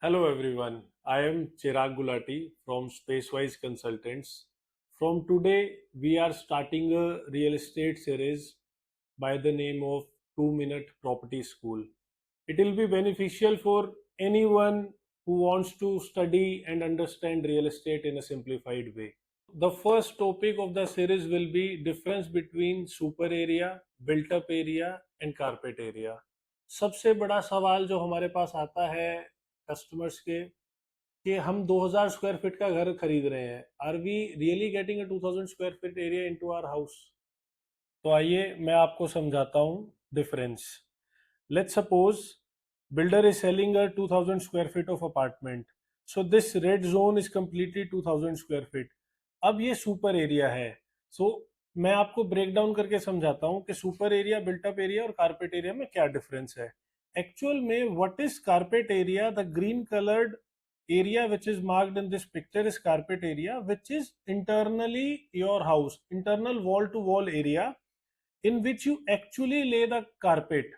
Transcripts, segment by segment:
Hello everyone, I am Chirag Gulati from Spacewise Consultants. From today, we are starting a real estate series by the name of 2 Minute Property School. It will be beneficial for anyone who wants to study and understand real estate in a simplified way. The first topic of the series will be difference between super area, built up area and carpet area. सबसे बड़ा सवाल जो हमारे पास आता है customers के कि हम 2000 स्क्वायर फीट का घर खरीद रहे हैं, are we really getting a 2000 square feet area into our house? तो आइए मैं आपको समझाता हूँ difference. Let's suppose builder is selling a 2000 square feet of apartment. So this red zone is completely 2000 square feet. अब ये सुपर एरिया है. So मैं आपको ब्रेक डाउन करके समझाता हूँ कि सुपर एरिया, बिल्टअप एरिया और कारपेट एरिया में क्या डिफरेंस है. एक्चुअल में what is carpet area? The green coloured area which is marked in this picture is carpet area, which is internally your house, internal wall to wall area in which you actually lay the carpet.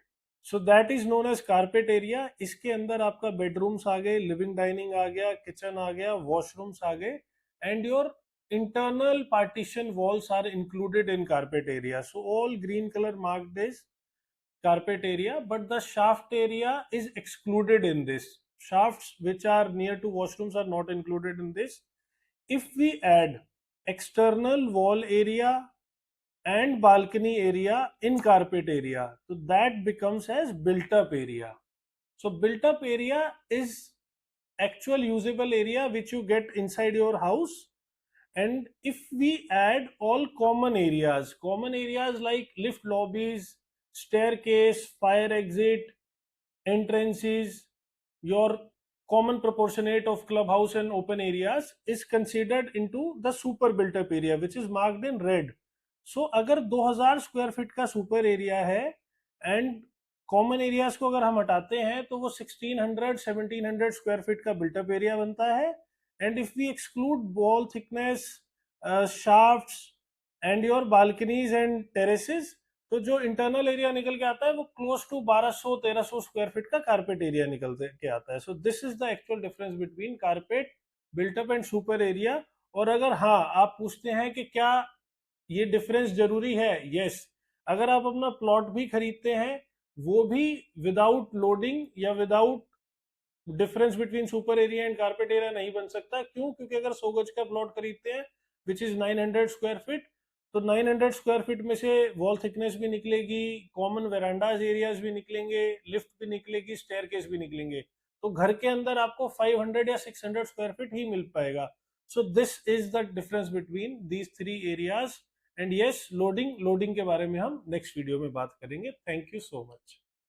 So that is known as carpet area. इसके अंदर आपका bedrooms आ गए, living dining आ गया, kitchen आ गया, washrooms आ गए, and your internal partition walls are included in carpet area. So all green color marked is carpet area, but the shaft area is excluded in this. Shafts which are near to washrooms are not included in this. If we add external wall area and balcony area in carpet area, so that becomes as built up area. So built up area is actual usable area which you get inside your house. And if we add all common areas like lift lobbies, staircase, fire exit, entrances, your common proportionate of clubhouse and open areas is considered into the super built up area which is marked in red. So अगर 2000 square feet का super area है and common areas को अगर हम हटाते हैं तो वो 1600-1700 स्क्वायर फीट का बिल्टअप एरिया बनता है. And if we exclude wall thickness, shafts and your balconies and terraces, तो जो इंटरनल एरिया निकल के आता है वो क्लोज टू 1200-1300 स्क्वायर फीट का कारपेट एरिया निकल के आता है. So this is the actual difference between carpet, built up and super area. और अगर हाँ आप पूछते हैं कि क्या ये डिफरेंस जरूरी है, यस. अगर आप अपना प्लॉट भी खरीदते हैं वो भी विदाउट लोडिंग या without difference between super area and carpet area नहीं बन सकता. क्यों? क्योंकि अगर 100 गज का प्लॉट खरीदते हैं विच इज 900 स्क्वायर फीट, तो 900 स्क्वायर फीट में से वॉल थिकनेस भी निकलेगी, कॉमन वेरांडाज एरियाज भी निकलेंगे, लिफ्ट भी निकलेगी, स्टेयरकेस भी निकलेंगे. तो घर के अंदर आपको 500 या 600 स्क्वायर फीट ही मिल पाएगा. सो this is the difference between these three areas. And yes, loading के बारे में हम नेक्स्ट वीडियो में बात करेंगे. Thank you so much.